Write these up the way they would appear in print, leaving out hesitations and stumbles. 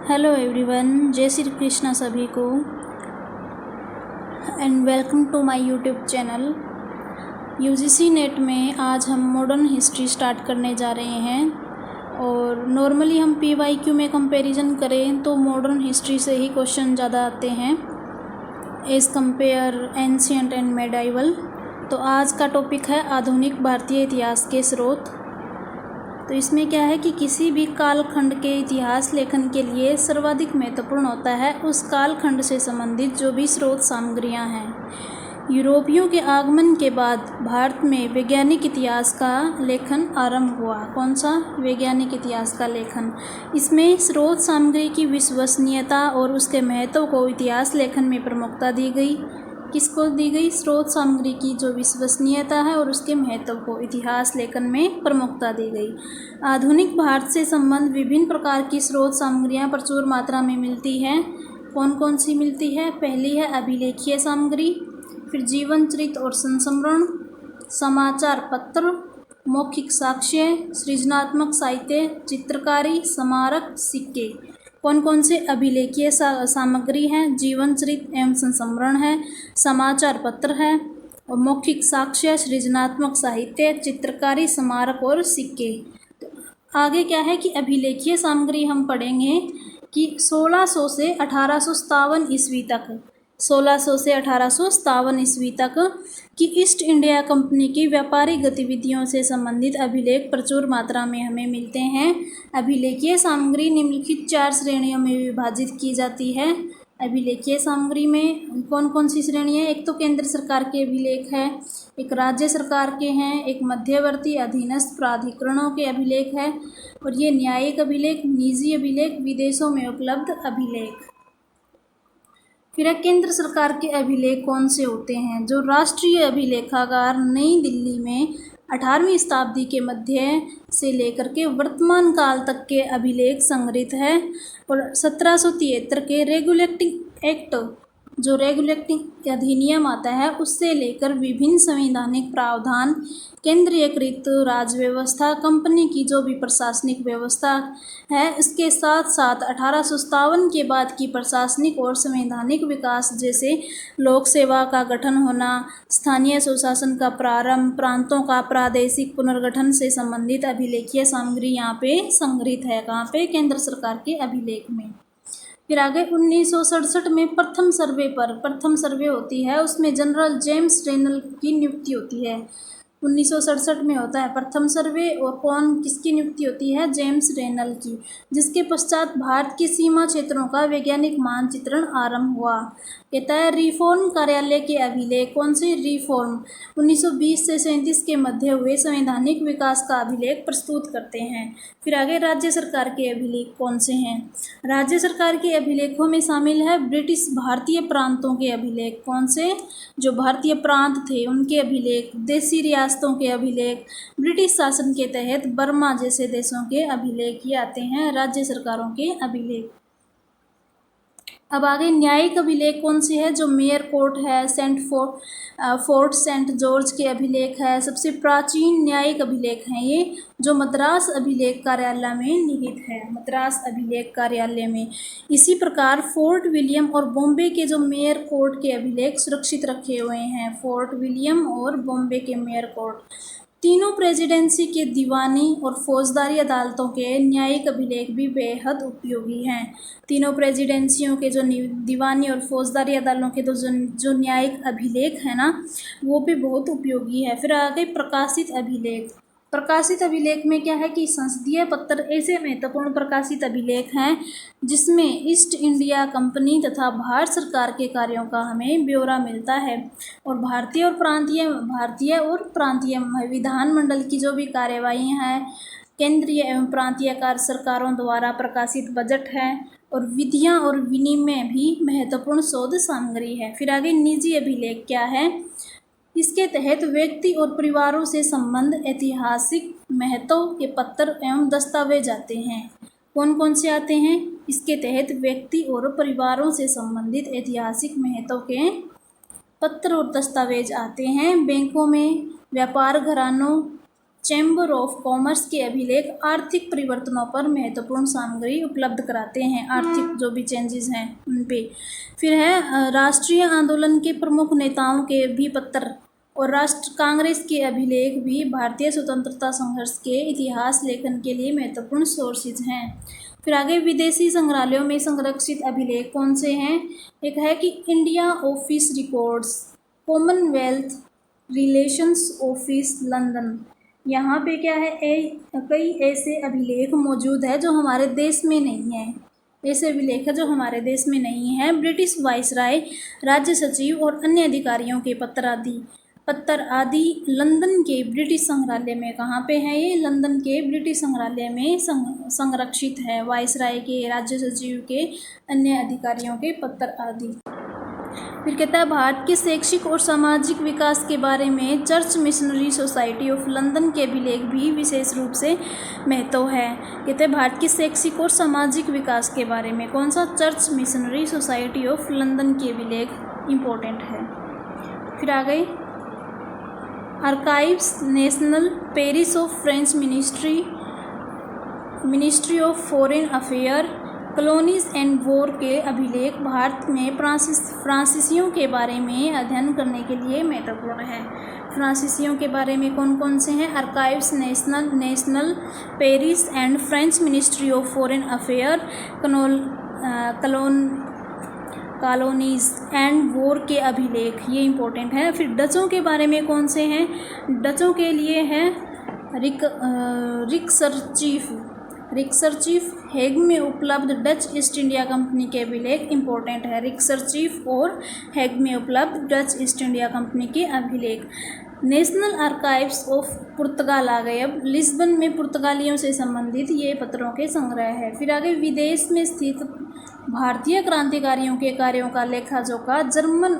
Hello everyone, जय श्री कृष्णा सभी को and welcome to my YouTube channel. UGC NET में आज हम मॉडर्न हिस्ट्री स्टार्ट करने जा रहे हैं और नॉर्मली हम पीवाईक्यू में कंपैरिजन करें तो मॉडर्न हिस्ट्री से ही क्वेश्चन ज़्यादा आते हैं as compare ancient and medieval. तो आज का टॉपिक है आधुनिक भारतीय इतिहास के स्रोत। तो इसमें क्या है कि किसी भी कालखंड के इतिहास लेखन के लिए सर्वाधिक महत्वपूर्ण होता है उस कालखंड से संबंधित जो भी स्रोत सामग्रियां हैं। यूरोपियों के आगमन के बाद भारत में वैज्ञानिक इतिहास का लेखन आरंभ हुआ। कौन सा? वैज्ञानिक इतिहास का लेखन। इसमें स्रोत सामग्री की विश्वसनीयता और उसके महत्व को इतिहास लेखन में प्रमुखता दी गई। किसको दी गई? स्रोत सामग्री की जो विश्वसनीयता है और उसके महत्व को इतिहास लेखन में प्रमुखता दी गई। आधुनिक भारत से संबंध विभिन्न प्रकार की स्रोत सामग्रियां प्रचुर मात्रा में मिलती हैं। कौन कौन सी मिलती है? पहली है अभिलेखीय सामग्री, फिर जीवन चरित्र और संस्मरण, समाचार पत्र, मौखिक साक्ष्य, सृजनात्मक साहित्य, चित्रकारी, स्मारक, सिक्के। कौन कौन से अभिलेखीय सामग्री हैं? जीवन चरित्र एवं संस्मरण है, समाचार पत्र है और मौखिक साक्ष्य, सृजनात्मक साहित्य, चित्रकारी, स्मारक और सिक्के। तो आगे क्या है कि अभिलेखीय सामग्री हम पढ़ेंगे कि 1600 से 1857 ईस्वी तक 1600 से 1857 ईस्वी तक कि ईस्ट इंडिया कंपनी की व्यापारिक गतिविधियों से संबंधित अभिलेख प्रचुर मात्रा में हमें मिलते हैं। अभिलेखीय सामग्री निम्नलिखित 4 श्रेणियों में विभाजित की जाती है। अभिलेखीय सामग्री में कौन कौन सी श्रेणी है? एक तो केंद्र सरकार के अभिलेख है, एक राज्य सरकार के हैं, एक मध्यवर्ती अधीनस्थ प्राधिकरणों के अभिलेख है और ये न्यायिक अभिलेख, निजी अभिलेख, विदेशों में उपलब्ध अभिलेख। फिर केंद्र सरकार के अभिलेख कौन से होते हैं? जो राष्ट्रीय अभिलेखागार नई दिल्ली में 18वीं शताब्दी के मध्य से लेकर के वर्तमान काल तक के अभिलेख संग्रहित है और 1773 के रेगुलेटिंग एक्ट, जो रेगुलेटिंग अधिनियम आता है, उससे लेकर विभिन्न संवैधानिक प्रावधान, केंद्रीयकृत राज्य व्यवस्था, कंपनी की जो भी प्रशासनिक व्यवस्था है, इसके साथ साथ 1857 के बाद की प्रशासनिक और संवैधानिक विकास जैसे लोक सेवा का गठन होना, स्थानीय स्वशासन का प्रारंभ, प्रांतों का प्रादेशिक पुनर्गठन से संबंधित अभिलेखीय सामग्री यहाँ पे संग्रहित है। कहाँ पे? केंद्र सरकार के अभिलेख में। फिर आगे 1967 में प्रथम सर्वे होती है, उसमें जनरल जेम्स रेनल की नियुक्ति होती है। 1967 में होता है प्रथम सर्वे और किसकी नियुक्ति होती है? जेम्स रेनल की, जिसके पश्चात भारत के सीमा क्षेत्रों का वैज्ञानिक मानचित्रण आरंभ हुआ। कहता है रिफॉर्म कार्यालय के अभिलेख। कौन से रिफॉर्म? 1920 से 37 के मध्य हुए संवैधानिक विकास का अभिलेख प्रस्तुत करते हैं। फिर आगे राज्य सरकार के अभिलेख कौन से हैं? राज्य सरकार के अभिलेखों में शामिल है ब्रिटिश भारतीय प्रांतों के अभिलेख। कौन से? जो भारतीय प्रांत थे उनके अभिलेख, देशी रियासतों के अभिलेख, ब्रिटिश शासन के तहत बर्मा जैसे देशों के अभिलेख, ये आते हैं राज्य सरकारों के अभिलेख। अब आगे न्यायिक अभिलेख कौन से है? जो मेयर कोर्ट है, फोर्ट सेंट जॉर्ज के अभिलेख है, सबसे प्राचीन न्यायिक अभिलेख हैं ये, जो मद्रास अभिलेख कार्यालय में निहित है, मद्रास अभिलेख कार्यालय में। इसी प्रकार फोर्ट विलियम और बॉम्बे के जो मेयर कोर्ट के अभिलेख सुरक्षित रखे हुए हैं, फोर्ट विलियम और बॉम्बे के मेयर कोर्ट। तीनों प्रेसिडेंसी के दीवानी और फौजदारी अदालतों के न्यायिक अभिलेख भी बेहद उपयोगी हैं। तीनों प्रेसिडेंसियों के जो दीवानी और फौजदारी अदालतों के जो न्यायिक अभिलेख है ना, वो भी बहुत उपयोगी है। फिर आगे प्रकाशित अभिलेख। प्रकाशित अभिलेख में क्या है कि संसदीय पत्र ऐसे महत्वपूर्ण प्रकाशित अभिलेख हैं जिसमें ईस्ट इंडिया कंपनी तथा भारत सरकार के कार्यों का हमें ब्यौरा मिलता है और भारतीय और प्रांतीय विधानमंडल की जो भी कार्यवाही हैं, केंद्रीय एवं प्रांतीय कार्य सरकारों द्वारा प्रकाशित बजट है और विधियां और विनिमय भी महत्वपूर्ण शोध सामग्री है। फिर आगे निजी अभिलेख क्या है? इसके तहत व्यक्ति और परिवारों से संबंध ऐतिहासिक महत्व के पत्र एवं दस्तावेज आते हैं। कौन कौन से आते हैं? इसके तहत व्यक्ति और परिवारों से संबंधित ऐतिहासिक महत्व के पत्र और दस्तावेज आते हैं। बैंकों में, व्यापार घरानों, चैम्बर ऑफ कॉमर्स के अभिलेख आर्थिक परिवर्तनों पर महत्वपूर्ण सामग्री उपलब्ध कराते हैं, आर्थिक जो भी चेंजेस हैं उन पे। फिर है राष्ट्रीय आंदोलन के प्रमुख नेताओं के भी पत्र और राष्ट्र कांग्रेस के अभिलेख भी भारतीय स्वतंत्रता संघर्ष के इतिहास लेखन के लिए महत्वपूर्ण सोर्सेज हैं। फिर आगे विदेशी संग्रहालयों में संरक्षित अभिलेख कौन से हैं? एक है कि India office records, Commonwealth relations office London. यहाँ पे क्या है, कई ऐसे अभिलेख मौजूद है जो हमारे देश में नहीं है, ऐसे अभिलेख है जो हमारे देश में नहीं है। ब्रिटिश वाइसराय, राज्य सचिव और अन्य अधिकारियों के पत्र आदि लंदन के ब्रिटिश संग्रहालय में कहाँ पे है? ये लंदन के ब्रिटिश संग्रहालय में संरक्षित है। वाइसराय के, राज्य सचिव के, अन्य अधिकारियों के पत्र आदि। फिर कहता है भारत के शैक्षिक और सामाजिक विकास के बारे में church missionary society of London के अभिलेख भी विशेष रूप से महत्व है। कहते हैं भारत के शैक्षिक और सामाजिक विकास के बारे में कौन सा? Church missionary society of London के अभिलेख इम्पोर्टेंट है। फिर आ गई archives national Paris of French ministry of foreign affair, colonies and war के अभिलेख भारत में फ्रांसीसियों के बारे में अध्ययन करने के लिए महत्वपूर्ण है। फ्रांसीसियों के बारे में कौन कौन से हैं? Archives national Paris and French ministry of foreign affair, colonies and war के अभिलेख, ये इंपॉर्टेंट है। फिर डचों के बारे में कौन से हैं? डचों के लिए है रिक्सरचीफ हेग में उपलब्ध डच ईस्ट इंडिया कंपनी के अभिलेख इंपॉर्टेंट है। रिक्सरचीफ और हेग में उपलब्ध डच ईस्ट इंडिया कंपनी के अभिलेख। नेशनल आर्काइव्स ऑफ पुर्तगाल आ गए। अब लिस्बन में पुर्तगालियों से संबंधित ये पत्रों के संग्रह है। फिर आगे विदेश में स्थित भारतीय क्रांतिकारियों के कार्यों का लेखा जोखा जर्मन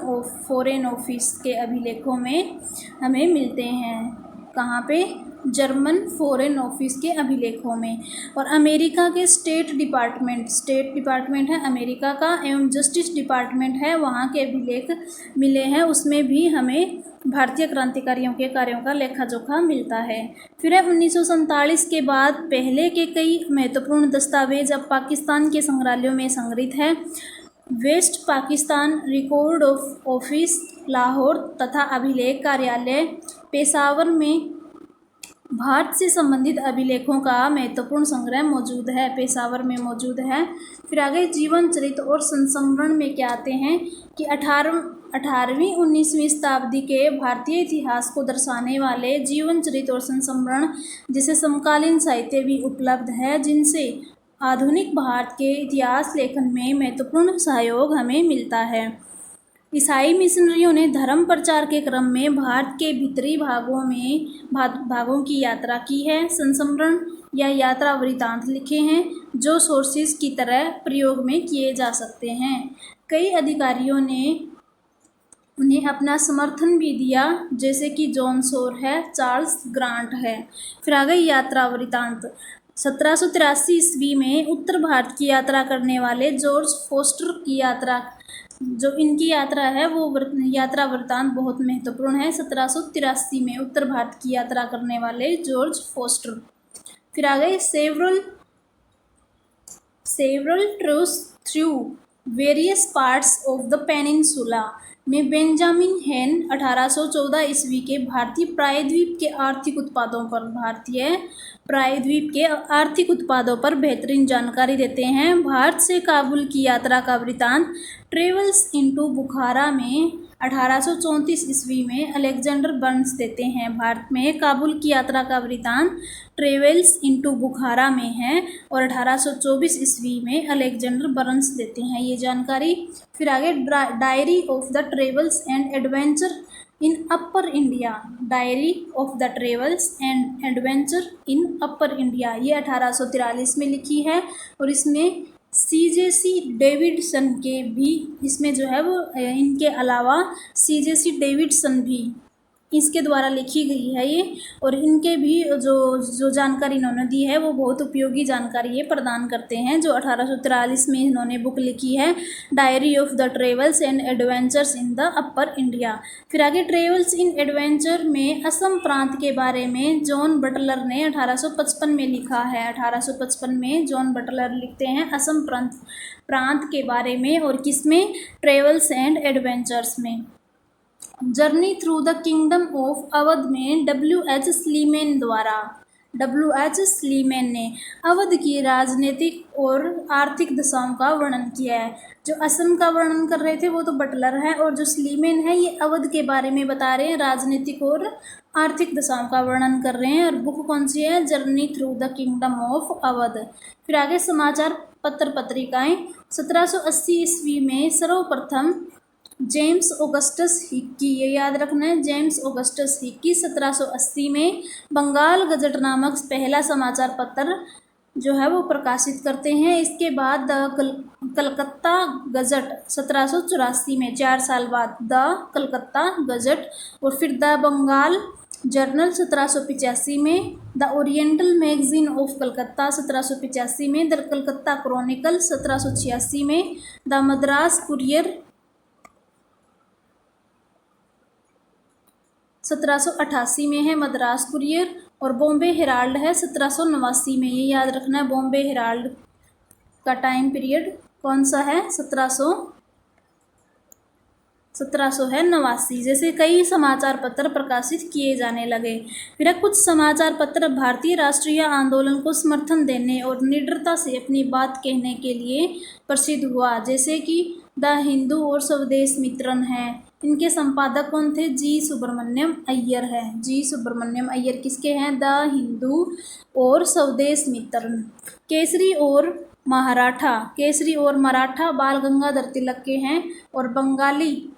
फॉरेन ऑफिस के अभिलेखों में हमें मिलते हैं। कहाँ पे? जर्मन फॉरेन ऑफिस के अभिलेखों में। और अमेरिका के स्टेट डिपार्टमेंट है अमेरिका का, एवं जस्टिस डिपार्टमेंट है, वहाँ के अभिलेख मिले हैं। उसमें भी हमें भारतीय क्रांतिकारियों के कार्यों का लेखा जोखा मिलता है। फिर है 1947 के बाद पहले के कई महत्वपूर्ण दस्तावेज अब पाकिस्तान के संग्रहालयों में संग्रहित है। West Pakistan record office Lahore तथा अभिलेख कार्यालय पेशावर में भारत से संबंधित अभिलेखों का महत्वपूर्ण संग्रह मौजूद है, पेशावर में मौजूद है। फिर आगे जीवन चरित्र और संस्मरण में क्या आते हैं कि 18वीं-19वीं शताब्दी के भारतीय इतिहास को दर्शाने वाले जीवन चरित्र और संस्मरण जिसे समकालीन साहित्य भी उपलब्ध है, जिनसे आधुनिक भारत के इतिहास लेखन में महत्वपूर्ण सहयोग हमें मिलता है। ईसाई मिशनरियों ने धर्म प्रचार के क्रम में भारत के भीतरी भागों की यात्रा की है। संस्मरण या यात्रा वृत्तांत लिखे हैं जो सोर्सेज की तरह प्रयोग में किए जा सकते हैं। कई अधिकारियों ने उन्हें अपना समर्थन भी दिया, जैसे कि जॉन शोर है, चार्ल्स ग्रांट है। फिर आ गई यात्रा वृत्तांत। 1783 ईस्वी में उत्तर भारत की यात्रा करने वाले जॉर्ज फोस्टर की यात्रा, जो इनकी यात्रा है वो यात्रा वृत्तांत बहुत महत्वपूर्ण है। 1783 में उत्तर भारत की यात्रा करने वाले जॉर्ज फोस्टर। फिर आ गए several tours through various parts of the peninsula में बेंजामिन हेन 1814 ईस्वी के भारतीय प्रायद्वीप के आर्थिक उत्पादों पर बेहतरीन जानकारी देते हैं। भारत से काबुल की यात्रा का वृत्तांत ट्रेवल्स इनटू बुखारा में 1834 ईस्वी में अलेक्जेंडर बर्न्स देते हैं। भारत में काबुल की यात्रा का वृत्तांत ट्रेवल्स इनटू बुखारा में है और 1824 ईस्वी में अलेक्जेंडर बर्न्स देते हैं ये जानकारी। फिर आगे diary of the travels and adventure in upper India, diary of the travels and adventure in upper India, ये 1843 में लिखी है। और इसमें CJC डेविडसन के भी इसमें जो है वो, इनके अलावा CJC डेविडसन भी इसके द्वारा लिखी गई है ये, और इनके भी जो जानकारी इन्होंने दी है वो बहुत उपयोगी जानकारी ये प्रदान करते हैं। जो 1843 में इन्होंने बुक लिखी है, diary of the travels and adventures in the upper India. फिर आगे ट्रेवल्स इन एडवेंचर में असम प्रांत के बारे में जॉन बटलर ने 1855 में लिखा है। 1855 में जॉन बटलर लिखते हैं असम प्रांत के बारे में, और किसमें, ट्रेवल्स एंड एडवेंचर्स में। Journey through the kingdom of Awadh में W.H. स्लीमेन द्वारा, W.H. स्लीमेन ने अवध की राजनीतिक और आर्थिक दशाओं का वर्णन किया है। जो असम का वर्णन कर रहे थे वो तो बटलर है, और जो स्लीमेन है ये अवध के बारे में बता रहे हैं, राजनीतिक और आर्थिक दशाओं का वर्णन कर रहे हैं। और बुक कौन सी है, journey through the kingdom of Awadh. फिर आगे समाचार पत्र पत्रिकाएं। 1780 ईस्वी में सर्वप्रथम जेम्स ऑगस्टस हिक्की, ये याद रखना है, जेम्स ऑगस्टस हिक्की 1780 में बंगाल गजट नामक पहला समाचार पत्र जो है वो प्रकाशित करते हैं। इसके बाद कलकत्ता गजट 1784 में, 4 साल बाद द कलकत्ता गजट, और फिर द बंगाल जर्नल 1785 में, the oriental magazine of Calcutta 1785 में, द कलकत्ता क्रॉनिकल 1786 में, द मद्रास कुरियर 1788 में है, मद्रास कुरियर, और बॉम्बे हेराल्ड है 1789 में। ये याद रखना है, बॉम्बे हेराल्ड का टाइम पीरियड कौन सा है, 1700 है 89। जैसे कई समाचार पत्र प्रकाशित किए जाने लगे। फिर कुछ समाचार पत्र भारतीय राष्ट्रीय आंदोलन को समर्थन देने और निडरता से अपनी बात कहने के लिए प्रसिद्ध हुआ, जैसे कि द हिंदू और स्वदेश मित्रन है। इनके संपादक कौन थे, जी सुब्रमण्यम अय्यर है। जी सुब्रमण्यम अय्यर किसके हैं, द हिंदू और स्वदेश मित्रन। केसरी और मराठा बाल गंगाधर तिलक के हैं, और बंगाली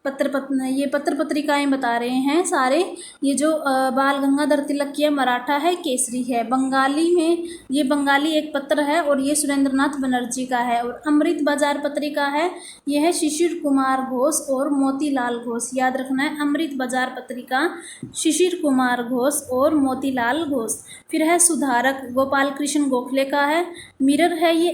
ये पत्र पत्रिकाएं बता रहे हैं सारे। ये जो बाल गंगाधर तिलक की है मराठा है, केसरी है। बंगाली में ये बंगाली एक पत्र है, और ये सुरेंद्रनाथ बनर्जी का है। और अमृत बाजार पत्रिका है, ये है शिशिर कुमार घोष और मोतीलाल घोष। याद रखना है, अमृत बाजार पत्रिका शिशिर कुमार घोष और मोतीलाल घोष। फिर है सुधारक, गोपाल कृष्ण गोखले का है। मिरर है, ये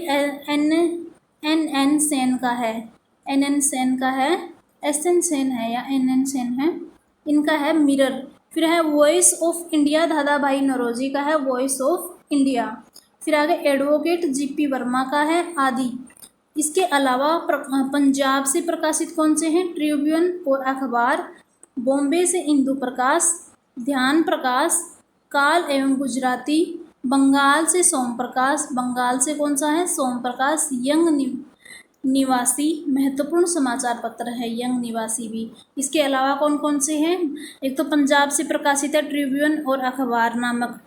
एन सेन का है, NN सेन का है, SN सेन है या NN सेन है, इनका है मिरर। फिर है voice of India, Dadabhai Naoroji का है वॉइस ऑफ इंडिया। फिर आगे एडवोकेट GP वर्मा का है आदि। इसके अलावा पंजाब से प्रकाशित कौन से हैं, ट्रिब्यून और अखबार, बॉम्बे से इंदु प्रकाश, ध्यान प्रकाश, काल एवं गुजराती, बंगाल से सोम प्रकाश, बंगाल से कौन सा है, सोम प्रकाश, यंग निवासी महत्वपूर्ण समाचार पत्र है, यंग निवासी भी। इसके अलावा कौन कौन से हैं, एक तो पंजाब से प्रकाशित है ट्रिब्यून और अखबार नामक,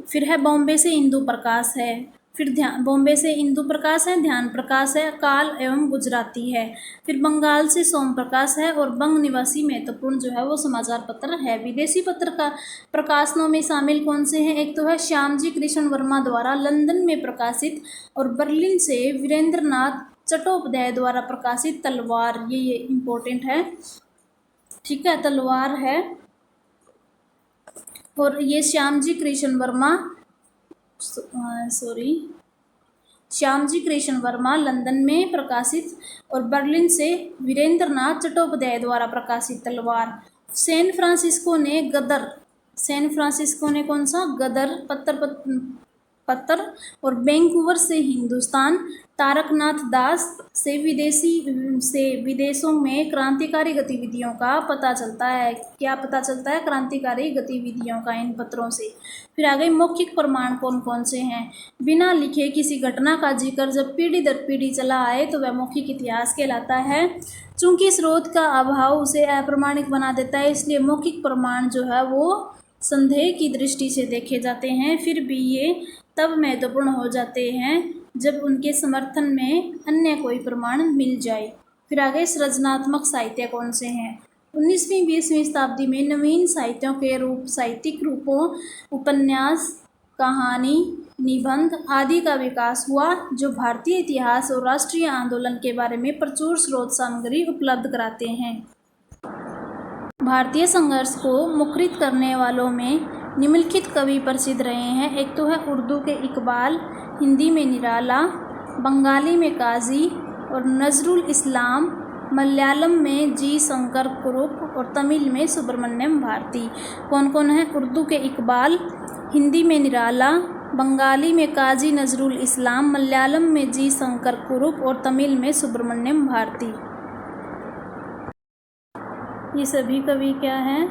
फिर है बॉम्बे से इंदु प्रकाश है, फिर बॉम्बे से इंदु प्रकाश है, ध्यान प्रकाश है, काल एवं गुजराती है, फिर बंगाल से सोम प्रकाश है, और बंग निवासी महत्वपूर्ण जो है वो समाचार पत्र है। विदेशी पत्र का प्रकाशनों में शामिल कौन से हैं, एक तो है श्यामजी कृष्ण वर्मा द्वारा लंदन में प्रकाशित, और बर्लिन से वीरेंद्रनाथ चट्टोपाध्याय द्वारा प्रकाशित तलवार, ये इम्पोर्टेंट है, ठीक है, तलवार है। और ये श्यामजी कृष्ण वर्मा लंदन में प्रकाशित, और बर्लिन से वीरेंद्रनाथ चट्टोपाध्याय द्वारा प्रकाशित तलवार। सैन फ्रांसिस्को ने कौन सा, गदर पत्र, और वैंकूवर से हिंदुस्तान, तारकनाथ दास से विदेशों में क्रांतिकारी गतिविधियों का पता चलता है। क्या पता चलता है, क्रांतिकारी गतिविधियों का इन पत्रों से। फिर आगे मौखिक प्रमाण कौन कौन से हैं, बिना लिखे किसी घटना का जिक्र जब पीढ़ी दर पीढ़ी चला आए तो वह मौखिक इतिहास कहलाता है। चूंकि स्रोत का अभाव उसे अप्रमाणिक बना देता है, इसलिए मौखिक प्रमाण जो है वो संदेह की दृष्टि से देखे जाते हैं। फिर भी ये तब महत्वपूर्ण हो जाते हैं जब उनके समर्थन में अन्य कोई प्रमाण मिल जाए। फिर आगे सृजनात्मक साहित्य कौन से हैं, 19वीं-20वीं शताब्दी में नवीन साहित्यिक रूपों, उपन्यास, कहानी, निबंध आदि का विकास हुआ, जो भारतीय इतिहास और राष्ट्रीय आंदोलन के बारे में प्रचुर स्रोत सामग्री उपलब्ध कराते हैं। भारतीय संघर्ष को मुखरित करने वालों में निम्नलिखित कवि प्रसिद्ध रहे हैं। एक तो है उर्दू के इकबाल, हिंदी में निराला, बंगाली में काजी और नजरुल इस्लाम, मलयालम में जी शंकर कुरुप और तमिल में सुब्रमण्यम भारती। कौन कौन है? उर्दू के इकबाल, हिंदी में निराला, बंगाली में काजी नजरुल इस्लाम, मलयालम में जी शंकर कुरुप और तमिल में सुब्रमण्यम भारती। ये सभी कवि क्या हैं?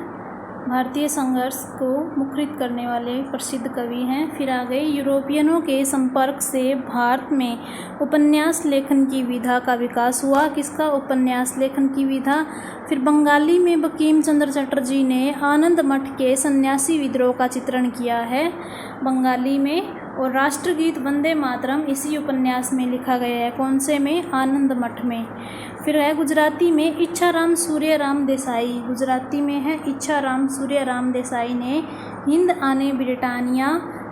भारतीय संघर्ष को मुखरित करने वाले प्रसिद्ध कवि हैं। फिर आ गए यूरोपियनों के संपर्क से भारत में उपन्यास लेखन की विधा का विकास हुआ। किसका? उपन्यास लेखन की विधा। फिर बंगाली में बंकिम चंद्र चटर्जी ने आनंद मठ के सन्यासी विद्रोह का चित्रण किया है बंगाली में। और राष्ट्रगीत वंदे मातरम इसी उपन्यास में लिखा गया है। कौन से में? आनंद मठ में। फिर है गुजराती में इच्छाराम सूर्यराम देसाई। गुजराती में है इच्छाराम सूर्यराम देसाई ने हिंद आने ब्रिटानिया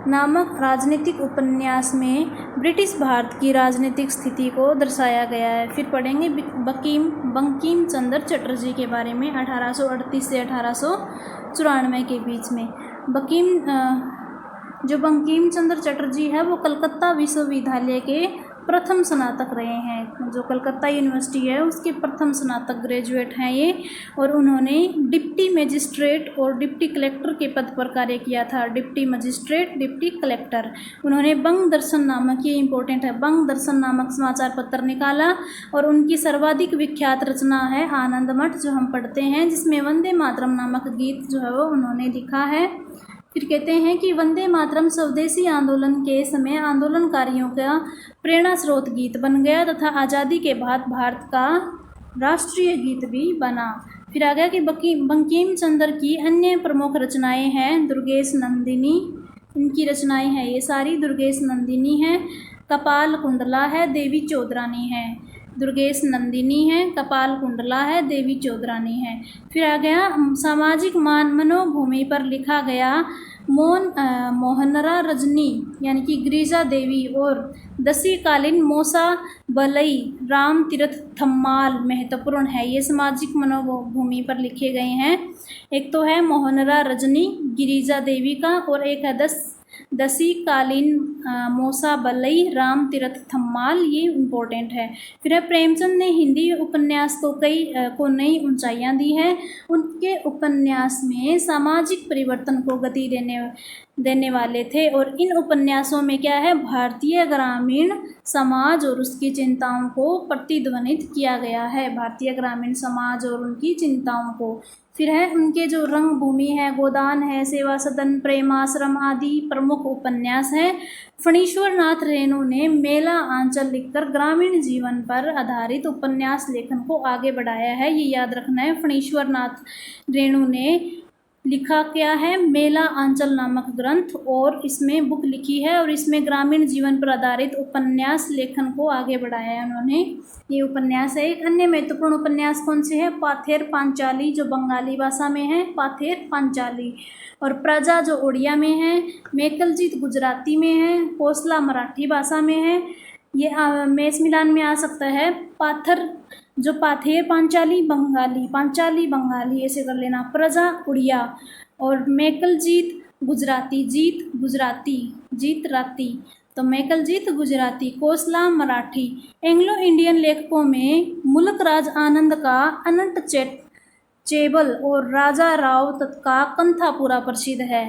नामक राजनीतिक उपन्यास में ब्रिटिश भारत की राजनीतिक स्थिति को दर्शाया गया है। फिर पढ़ेंगे बंकिम चंद्र चटर्जी के बारे में 1838 से 1894 के बीच में। जो बंकिम चंद्र चटर्जी है वो कलकत्ता विश्वविद्यालय के प्रथम स्नातक रहे हैं। जो कलकत्ता यूनिवर्सिटी है उसके प्रथम स्नातक ग्रेजुएट हैं ये। और उन्होंने डिप्टी मजिस्ट्रेट और डिप्टी कलेक्टर के पद पर कार्य किया था। Deputy magistrate, deputy collector. उन्होंने बंग दर्शन नामक, ये इंपॉर्टेंट है, बंग दर्शन नामक समाचार पत्र निकाला। और उनकी सर्वाधिक विख्यात रचना है आनंद मठ, जो हम पढ़ते हैं, जिसमें वंदे मातरम नामक गीत जो है वो उन्होंने लिखा है। फिर कहते हैं कि वंदे मातरम स्वदेशी आंदोलन के समय आंदोलनकारियों का प्रेरणा स्रोत गीत बन गया तथा आज़ादी के बाद भारत का राष्ट्रीय गीत भी बना। फिर आ गया कि बंकिम चंद्र की अन्य प्रमुख रचनाएं हैं दुर्गेश नंदिनी। इनकी रचनाएं हैं ये सारी दुर्गेश नंदिनी हैं। कपाल कुंडला है, देवी चौधरानी है। दुर्गेश नंदिनी है, कपाल कुंडला है, देवी चौधरानी है। फिर आ गया सामाजिक मनोभूमि पर लिखा गया मोहनरा रजनी यानी कि गिरिजा देवी और दशीकालीन मोसा बलई राम तीर्थ थम्माल महत्वपूर्ण है। ये सामाजिक मनोभूमि पर लिखे गए हैं। एक तो है मोहनरा रजनी गिरिजा देवी का, और एक है दशीकालीन मोसा बलई राम तीर्थ थम्माल, ये इम्पोर्टेंट है। फिर है प्रेमचंद ने हिंदी उपन्यास को नई ऊंचाइयां दी है। उनके उपन्यास में सामाजिक परिवर्तन को गति देने वाले थे। और इन उपन्यासों में क्या है? भारतीय ग्रामीण समाज और उसकी चिंताओं को प्रतिध्वनित किया गया है। भारतीय ग्रामीण समाज और उनकी चिंताओं को। फिर है उनके जो रंगभूमि है, गोदान है, सेवा सदन, प्रेमाश्रम आदि प्रमुख उपन्यास हैं। फणीश्वर नाथ रेणु ने मेला आंचल लिखकर ग्रामीण जीवन पर आधारित उपन्यास लेखन को आगे बढ़ाया है। ये याद रखना है, फणीश्वर नाथ रेणु ने लिखा क्या है? मेला आंचल नामक ग्रंथ, और इसमें बुक लिखी है और इसमें ग्रामीण जीवन पर आधारित उपन्यास लेखन को आगे बढ़ाया है उन्होंने। ये उपन्यास है। एक अन्य महत्वपूर्ण उपन्यास कौन से है? पाथेर पांचाली, जो बंगाली भाषा में है, पाथेर पांचाली। और प्रजा जो उड़िया में है, मेकलजीत गुजराती में है, कोसला मराठी भाषा में है। ये मेष मिलान में आ सकता है। पाथेर पांचाली बंगाली ऐसे कर लेना, प्रजा उड़िया, और मेकलजीत गुजराती, जीत राती, तो मेकलजीत गुजराती, कोसला मराठी। एंग्लो इंडियन लेखकों में मुल्क राज आनंद का अनंत चेबल और राजा राव का कंथापुरा प्रसिद्ध है।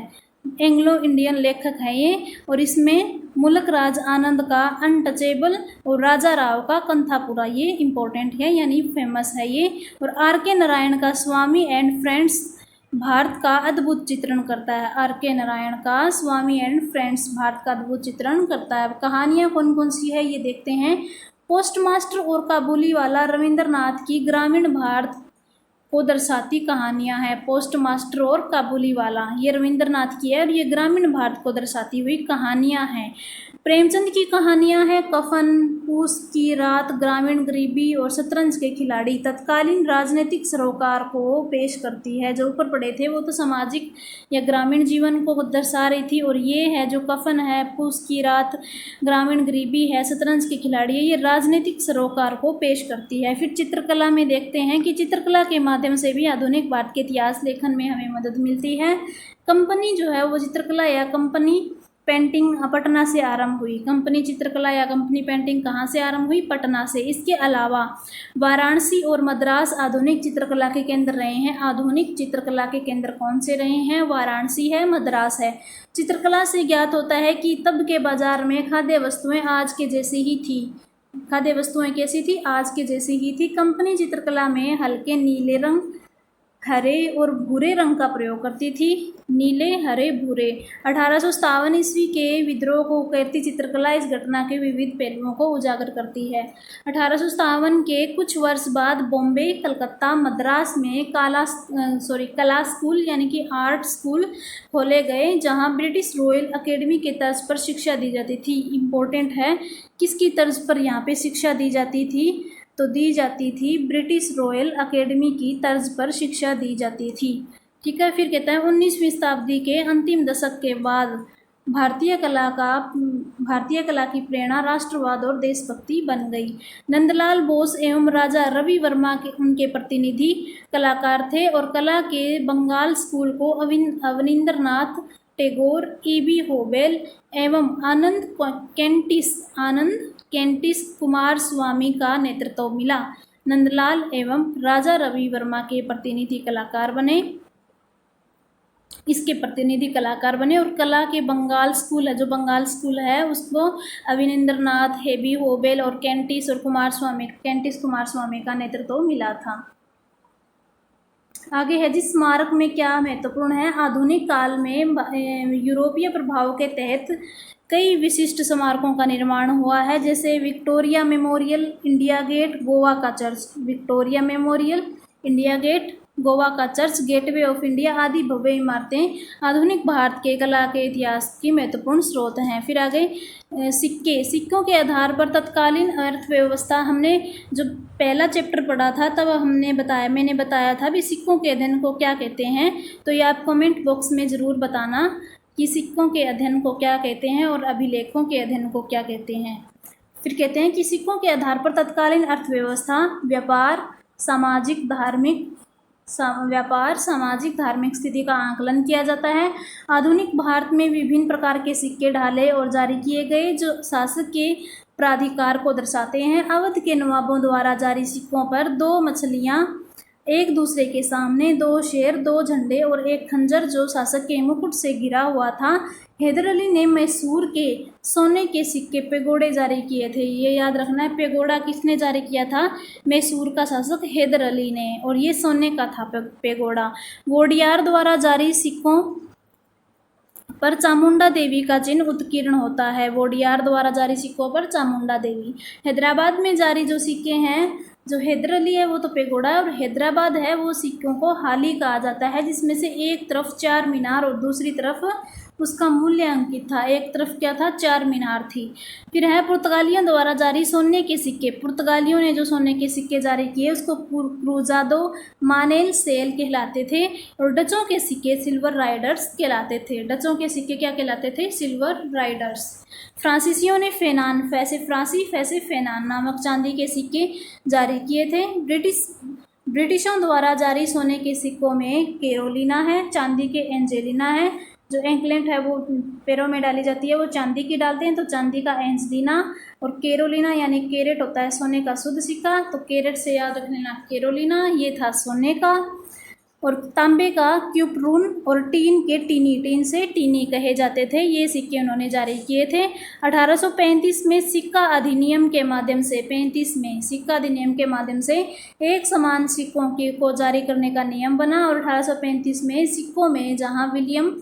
एंग्लो इंडियन लेखक है ये, और इसमें मुल्क राज आनंद का अनटचेबल और राजा राव का कंथापुरा, ये इम्पोर्टेंट है यानी फेमस है ये। और R.K. नारायण का स्वामी एंड फ्रेंड्स भारत का अद्भुत चित्रण करता है। R.K. नारायण का स्वामी एंड फ्रेंड्स भारत का अद्भुत चित्रण करता है। कहानियाँ कौन कौन सी है ये देखते हैं। पोस्टमास्टर और काबुली वाला रविंद्रनाथ की ग्रामीण भारत को दर्शाती कहानियां हैं। पोस्टमास्टर और काबुली वाला ये रविंद्रनाथ की है, और ये ग्रामीण भारत को दर्शाती हुई कहानियां हैं। प्रेमचंद की कहानियां हैं कफन, पूस की रात, ग्रामीण गरीबी और शतरंज के खिलाड़ी। तत्कालीन राजनीतिक सरोकार को पेश करती है। जो ऊपर पढ़े थे वो तो सामाजिक या ग्रामीण जीवन को दर्शा रही थी, और ये है जो कफन है, पूस की रात, ग्रामीण गरीबी है, शतरंज के खिलाड़ी है, ये राजनीतिक सरोकार को पेश करती है। फिर चित्रकला में देखते हैं कि चित्रकला के माध्यम से भी आधुनिक भारत के इतिहास लेखन में हमें मदद मिलती है। कंपनी जो है वो चित्रकला या कंपनी पेंटिंग पटना से आरंभ हुई। कंपनी चित्रकला या कंपनी पेंटिंग कहाँ से आरंभ हुई? पटना से। इसके अलावा वाराणसी और मद्रास आधुनिक चित्रकला के केंद्र रहे हैं। आधुनिक चित्रकला के केंद्र कौन से रहे हैं? वाराणसी है, मद्रास है। चित्रकला से ज्ञात होता है कि तब के बाजार में खाद्य वस्तुएं आज के जैसी ही थी। खाद्य वस्तुएं कैसी थी? आज के जैसी ही थी। कंपनी चित्रकला में हल्के नीले रंग, हरे और भूरे रंग का प्रयोग करती थी। नीले, हरे, भूरे। 1857 ईस्वी के विद्रोह को उकेरती चित्रकला इस घटना के विविध पहलुओं को उजागर करती है। 1857 के कुछ वर्ष बाद बॉम्बे, कलकत्ता, मद्रास में कला स्कूल यानी कि आर्ट स्कूल खोले गए, जहां ब्रिटिश रॉयल अकेडमी के तर्ज पर शिक्षा दी जाती थी। इम्पोर्टेंट है, किसकी तर्ज पर यहाँ पे शिक्षा दी जाती थी? तो दी जाती थी ब्रिटिश रॉयल अकेडमी की तर्ज पर शिक्षा दी जाती थी। ठीक है। फिर कहता है 19वीं शताब्दी के अंतिम दशक के बाद भारतीय कला की प्रेरणा राष्ट्रवाद और देशभक्ति बन गई। नंदलाल बोस एवं राजा रवि वर्मा के उनके प्रतिनिधि कलाकार थे, और कला के बंगाल स्कूल को अवनींद्रनाथ टैगोर, ई.बी. होबेल एवं आनंद कैंटिस कुमार स्वामी का नेतृत्व मिला। नंदलाल एवं राजा रवि वर्मा के प्रतिनिधि कलाकार बने, इसके प्रतिनिधि कलाकार बने, और कला के बंगाल स्कूल है, जो बंगाल स्कूल है उसको अवनींद्रनाथ, ई.बी. होबेल और कैंटिस कुमार स्वामी का नेतृत्व मिला था। आगे है जी, स्मारक में क्या महत्वपूर्ण है? आधुनिक काल में यूरोपीय प्रभाव के तहत कई विशिष्ट स्मारकों का निर्माण हुआ है, जैसे Victoria Memorial, India Gate, Goa का church. Victoria Memorial, India Gate, Goa का चर्च, गेटवे ऑफ इंडिया आदि भव्य इमारतें आधुनिक भारत के कला के इतिहास की महत्वपूर्ण स्रोत हैं। फिर आगे सिक्कों के आधार पर तत्कालीन अर्थव्यवस्था। हमने जो पहला चैप्टर पढ़ा था तब मैंने बताया था भी सिक्कों के अध्ययन को क्या कहते हैं, तो ये आप कमेंट बॉक्स में ज़रूर बताना कि सिक्कों के अध्ययन को क्या कहते हैं और अभिलेखों के अध्ययन को क्या कहते हैं। फिर कहते हैं कि सिक्कों के आधार पर तत्कालीन अर्थव्यवस्था, व्यापार, सामाजिक धार्मिक स्थिति का आकलन किया जाता है। आधुनिक भारत में विभिन्न प्रकार के सिक्के ढाले और जारी किए गए, जो शासक के प्राधिकार को दर्शाते हैं। अवध के नवाबों द्वारा जारी सिक्कों पर 2 मछलियां एक दूसरे के सामने, 2 शेर, 2 झंडे और एक खंजर जो शासक के मुकुट से घिरा हुआ था। हैदर अली ने मैसूर के सोने के सिक्के पेगोड़े जारी किए थे। ये याद रखना है, पेगोड़ा किसने जारी किया था? मैसूर का शासक हैदर अली ने, और ये सोने का था पेगोड़ा। वोडियार द्वारा जारी सिक्कों पर चामुंडा देवी का चिन्ह उत्कीर्ण होता है। वोडियार द्वारा जारी सिक्कों पर चामुंडा देवी। हैदराबाद में जारी जो सिक्के हैं, जो हैदर अली है वो तो पेगोड़ा है, और हैदराबाद है वो सिक्कों को हाली कहा जाता है, जिसमें से एक तरफ 4 मीनार और दूसरी तरफ उसका मूल्य अंकित था। एक तरफ क्या था? 4 मीनार थी। फिर है पुर्तगालियों द्वारा जारी सोने के सिक्के। पुर्तगालियों ने जो सोने के सिक्के जारी किए उसको क्रूजादो मानेल सेल कहलाते थे, और डचों के सिक्के सिल्वर राइडर्स कहलाते थे। डचों के सिक्के क्या कहलाते थे? Silver Riders. फ्रांसीसियों ने फैसे फेनान नामक चांदी के सिक्के जारी किए थे। ब्रिटिशों द्वारा जारी सोने के सिक्कों में कैरोलिना है, चांदी के एंजेलिना है। जो एंकलेट है वो पैरों में डाली जाती है, वो चांदी की डालते हैं, तो चांदी का एंजलिना, और कैरोलिना यानी कैरेट होता है सोने का शुद्ध सिक्का, तो कैरेट से याद रख लेना कैरोलिना, ये था सोने का। और तांबे का क्यूपरून, और टीन से टीनी कहे जाते थे। ये सिक्के उन्होंने जारी किए थे। 1835 में सिक्का अधिनियम के माध्यम से एक समान सिक्कों को जारी करने का नियम बना, और 1835 में सिक्कों में जहां विलियम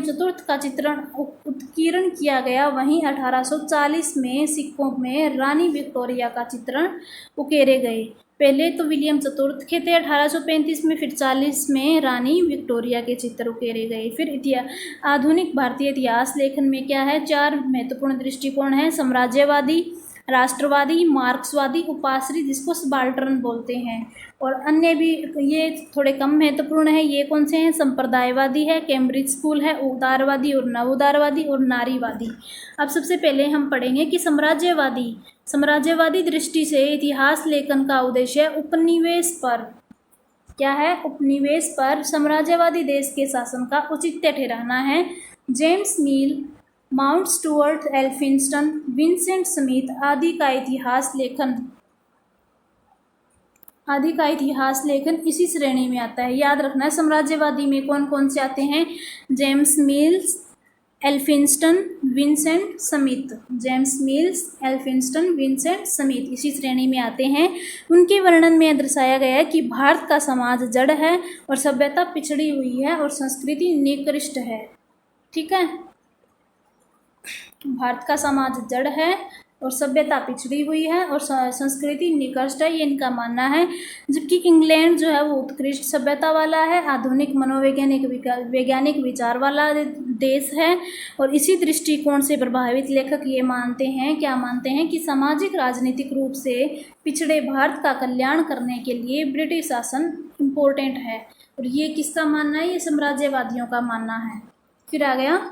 चतुर्थ का चित्रण उत्कीर्ण किया गया, वहीं 1840 में सिक्कों में रानी विक्टोरिया का चित्रण उकेरे गए। पहले तो विलियम चतुर्थ के थे 1835 में, फिर 40 में रानी विक्टोरिया के चित्र उकेरे गए। फिर आधुनिक भारतीय इतिहास लेखन में क्या है, 4 महत्वपूर्ण दृष्टिकोण हैं, साम्राज्यवादी, राष्ट्रवादी, मार्क्सवादी, उपाश्री जिसको सबाल्टर्न बोलते हैं, और अन्य भी ये थोड़े कम महत्वपूर्ण है। ये कौन से हैं, संप्रदायवादी है, कैम्ब्रिज स्कूल है, उदारवादी और नव उदारवादी और नारीवादी। अब सबसे पहले हम पढ़ेंगे कि साम्राज्यवादी दृष्टि से इतिहास लेखन का उद्देश्य उपनिवेश पर क्या है, उपनिवेश पर साम्राज्यवादी देश के शासन का औचित्य ठहराना है। जेम्स मिल, mount Stuart, Elphinstone, Vincent Smith आदि का इतिहास लेखन इसी श्रेणी में आता है। याद रखना है, साम्राज्यवादी में कौन कौन से आते हैं, James mills, Elphinstone, Vincent Smith. James mills, Elphinstone, Vincent Smith इसी श्रेणी में आते हैं। उनके वर्णन में दर्शाया गया है कि भारत का समाज जड़ है और सभ्यता पिछड़ी हुई है और संस्कृति निकृष्ट है। ठीक है, भारत का समाज जड़ है और सभ्यता पिछड़ी हुई है और संस्कृति निकृष्ट है, ये इनका मानना है। जबकि इंग्लैंड जो है वो उत्कृष्ट सभ्यता वाला है, आधुनिक वैज्ञानिक विचार वाला देश है। और इसी दृष्टिकोण से प्रभावित लेखक ये मानते हैं, क्या मानते हैं, कि सामाजिक राजनीतिक रूप से पिछड़े भारत का कल्याण करने के लिए ब्रिटिश शासन इम्पोर्टेंट है। और ये किसका मानना है, ये साम्राज्यवादियों का मानना है। फिर आ गया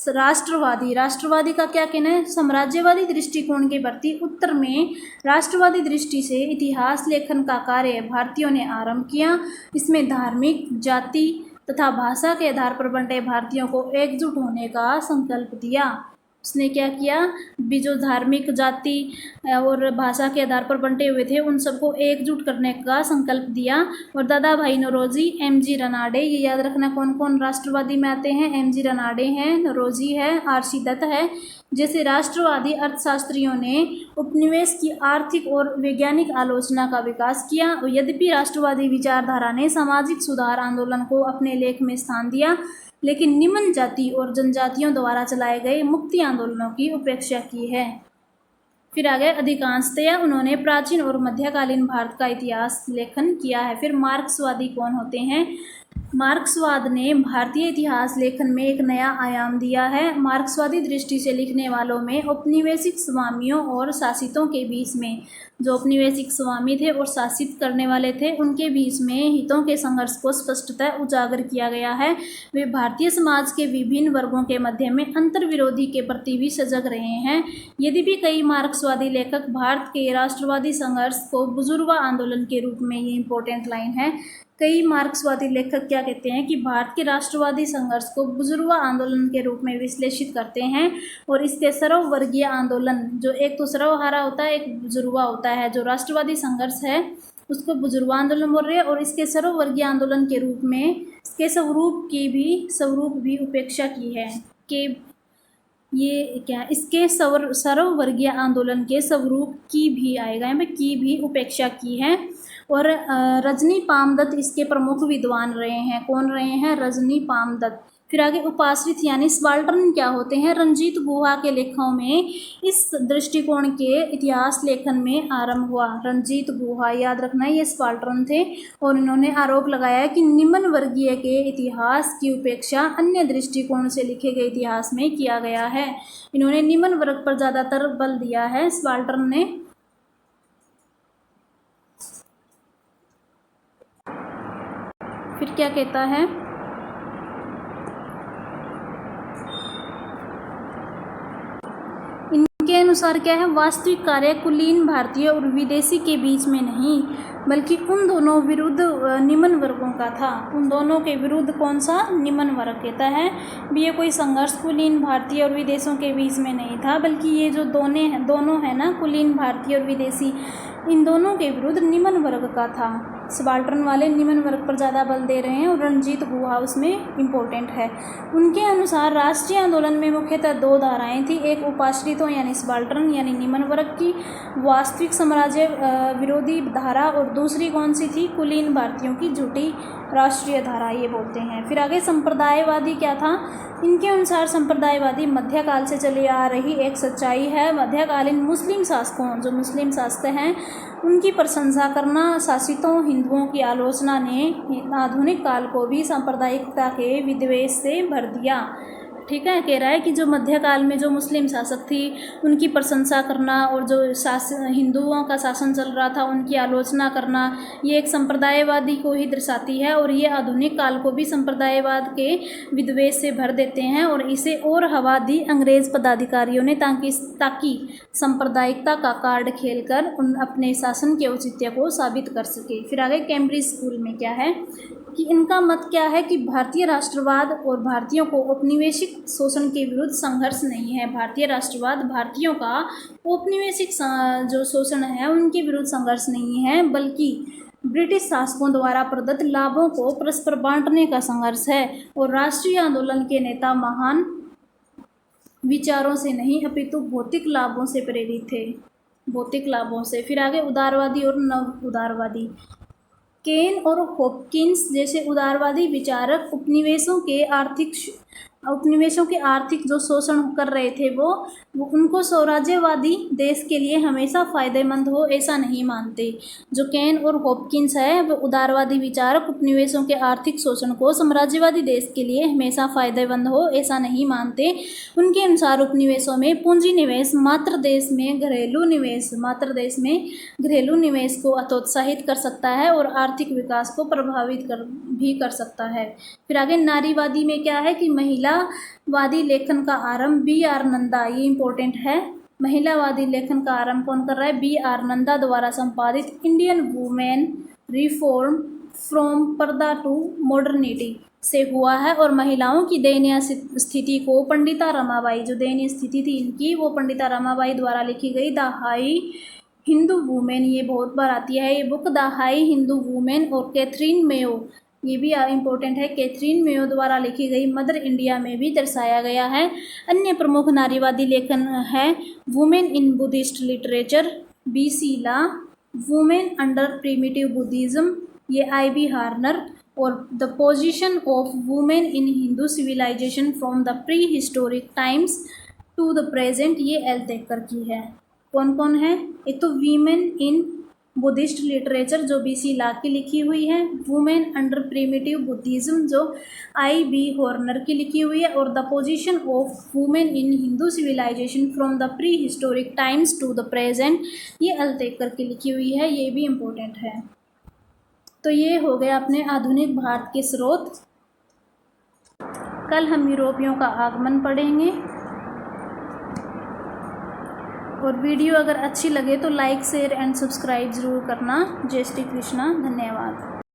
राष्ट्रवादी का क्या कहना है, साम्राज्यवादी दृष्टिकोण के प्रति उत्तर में राष्ट्रवादी दृष्टि से इतिहास लेखन का कार्य भारतीयों ने आरंभ किया। इसमें धार्मिक, जाति तथा भाषा के आधार पर बंटे भारतीयों को एकजुट होने का संकल्प दिया। उसने क्या किया, भी जो धार्मिक, जाति और भाषा के आधार पर बंटे हुए थे उन सबको एकजुट करने का संकल्प दिया। और दादा भाई नौरोजी, एम.जी. रनाडे, ये याद रखना कौन कौन राष्ट्रवादी में आते हैं, एम.जी. रनाडे हैं, नौरोजी है, आर.सी. दत्त है, जैसे राष्ट्रवादी अर्थशास्त्रियों ने उपनिवेश की आर्थिक और वैज्ञानिक आलोचना का विकास किया। यद्यपि राष्ट्रवादी विचारधारा ने सामाजिक सुधार आंदोलन को अपने लेख में स्थान दिया, लेकिन निम्न जाति और जनजातियों द्वारा चलाए गए मुक्ति आंदोलनों की उपेक्षा की है। फिर आगे अधिकांशतया उन्होंने प्राचीन और मध्यकालीन भारत का इतिहास लेखन किया है। फिर मार्क्सवादी कौन होते हैं, मार्क्सवाद ने भारतीय इतिहास लेखन में एक नया आयाम दिया है। मार्क्सवादी दृष्टि से लिखने वालों में औपनिवेशिक स्वामियों और शासितों के बीच में, जो औपनिवेशिक स्वामी थे और शासित करने वाले थे उनके बीच में हितों के संघर्ष को स्पष्टतः उजागर किया गया है। वे भारतीय समाज के विभिन्न वर्गों के मध्य में अंतर्विरोधी के प्रति भी सजग रहे हैं। यद्यपि कई मार्क्सवादी लेखक भारत के राष्ट्रवादी संघर्ष को बुजुर्गा आंदोलन के रूप में, ये इंपॉर्टेंट लाइन है, कई मार्क्सवादी लेखक क्या कहते हैं कि भारत के राष्ट्रवादी संघर्ष को बुजुर्गा आंदोलन के रूप में विश्लेषित करते हैं। और इसके सर्ववर्गीय आंदोलन, जो एक तो सर्वहारा होता है, एक बुजुर्गा होता है, जो राष्ट्रवादी संघर्ष है उसको बुजुर्गा आंदोलन बोल रहे हैं, और इसके सर्ववर्गीय आंदोलन के रूप में इसके स्वरूप भी उपेक्षा की है कि ये क्या, इसके सर्ववर्गीय आंदोलन के स्वरूप की भी आएगा, यहाँ पे की भी उपेक्षा की है। और रजनी पामदत्त इसके प्रमुख विद्वान रहे हैं। कौन रहे हैं, रजनी पामदत्त। फिर आगे उपाश्रित यानी सबाल्टर्न क्या होते हैं, रंजीत गुहा के लेखों में इस दृष्टिकोण के इतिहास लेखन में आरंभ हुआ। रंजीत गुहा, याद रखना, ये सबाल्टर्न थे और इन्होंने आरोप लगाया कि निम्न वर्गीय के इतिहास की उपेक्षा अन्य दृष्टिकोण से लिखे गए इतिहास में किया गया है। इन्होंने निम्न वर्ग पर ज़्यादातर बल दिया है सबाल्टर्न ने। फिर क्या कहता है, इनके अनुसार क्या है, वास्तविक कार्य कुलीन भारतीय और विदेशी के बीच में नहीं, बल्कि उन दोनों विरुद्ध निम्न वर्गों का था। उन दोनों के विरुद्ध कौन सा, निम्न वर्ग कहता है भी। ये कोई संघर्ष कुलीन भारतीय और विदेशों के बीच में नहीं था, बल्कि ये जो दोनों है ना, कुलीन भारतीय और विदेशी, इन दोनों के विरुद्ध निम्न वर्ग का था। सबाल्टर्न वाले निम्न वर्ग पर ज़्यादा बल दे रहे हैं और रंजीत गुहा उसमें इम्पोर्टेंट है। उनके अनुसार राष्ट्रीय आंदोलन में मुख्यतः 2 धाराएं थी, एक उपाश्रितों यानी सबाल्टर्न यानी निम्न वर्ग की वास्तविक साम्राज्य विरोधी धारा, और दूसरी कौन सी थी, कुलीन भारतीयों की झूठी राष्ट्रीय धारा ये बोलते हैं। फिर आगे संप्रदायवादी क्या था? इनके अनुसार संप्रदायवादी मध्यकाल से चली आ रही एक सच्चाई है। मध्यकालीन मुस्लिम शासकों, जो मुस्लिम शासक हैं, उनकी प्रशंसा करना, शासितों हिंदुओं की आलोचना ने आधुनिक काल को भी सांप्रदायिकता के विद्वेष से भर दिया। ठीक है, कह रहा है कि जो मध्यकाल में जो मुस्लिम शासक थी उनकी प्रशंसा करना और जो हिंदुओं का शासन चल रहा था उनकी आलोचना करना, ये एक संप्रदायवादी को ही दर्शाती है और ये आधुनिक काल को भी संप्रदायवाद के विद्वेष से भर देते हैं और इसे और हवा दी अंग्रेज पदाधिकारियों ने ताकि सांप्रदायिकता का कार्ड खेलकर उन अपने शासन के औचित्य को साबित कर सके। फिर आगे कैम्ब्रिज स्कूल में क्या है कि इनका मत क्या है कि भारतीय राष्ट्रवाद और भारतीयों को औपनिवेशिक शोषण के विरुद्ध संघर्ष नहीं है। भारतीय राष्ट्रवाद भारतीयों का औपनिवेशिक जो शोषण है उनके विरुद्ध संघर्ष नहीं है, बल्कि ब्रिटिश शासकों द्वारा प्रदत्त लाभों को परस्पर बांटने का संघर्ष है। और राष्ट्रीय आंदोलन के नेता महान विचारों से नहीं अपितु भौतिक लाभों से प्रेरित थे, भौतिक लाभों से। फिर आगे उदारवादी और नव उदारवादी। केन और हॉपकिंस जैसे उदारवादी विचारक उपनिवेशों के आर्थिक जो शोषण कर रहे थे वो उनको स्वराज्यवादी देश के लिए हमेशा फ़ायदेमंद हो ऐसा नहीं मानते। जो केन और हॉपकिंस है वो उदारवादी विचारक उपनिवेशों के आर्थिक शोषण को साम्राज्यवादी देश के लिए हमेशा फ़ायदेमंद हो ऐसा नहीं मानते। उनके अनुसार उपनिवेशों में पूंजी निवेश मात्र देश में घरेलू निवेश को हतोत्साहित कर सकता है और आर्थिक विकास को प्रभावित भी कर सकता है। फिर आगे नारीवादी में क्या है कि महिलावादी लेखन का आरंभ B.R. नंदा, ये इम्पोर्टेंट है। महिलावादी लेखन का आरंभ कौन कर रहा है? B.R. नंदा द्वारा संपादित इंडियन वुमेन रिफॉर्म फ्रॉम पर्दा टू मॉडर्निटी से हुआ है और महिलाओं की दयनीय स्थिति को पंडिता रमाबाई, जो दयनीय स्थिति थी इनकी, वो पंडिता रमाबाई द्वारा लिखी गई द हाई हिंदू वुमेन, ये बहुत बार आती है ये book, the high Hindu women, और कैथरीन मेयो, ये भी इम्पोर्टेंट है, कैथरीन मेयो द्वारा लिखी गई मदर इंडिया में भी दर्शाया गया है। अन्य प्रमुख नारीवादी लेखन है women in Buddhist literature, B.C. Law, women under primitive Buddhism, ये I.B. हार्नर, और the position of women in Hindu civilization from the prehistoric times to the present, ये एल टेकर की है। कौन कौन है? एक तो वीमेन इन बुद्धिस्ट लिटरेचर जो B.C. ला की लिखी हुई है, वुमेन अंडर प्रिमिटिव बुद्धिज़्म जो I.B. हॉर्नर की लिखी हुई है, और the position of women in Hindu civilization from the prehistoric times to the present, ये अल्टेकर की लिखी हुई है, ये भी इम्पोर्टेंट है। तो ये हो गया अपने आधुनिक भारत के स्रोत। कल हम यूरोपियों का आगमन पढ़ेंगे। और वीडियो अगर अच्छी लगे तो लाइक शेयर एंड सब्सक्राइब ज़रूर करना। जय श्री कृष्णा, धन्यवाद।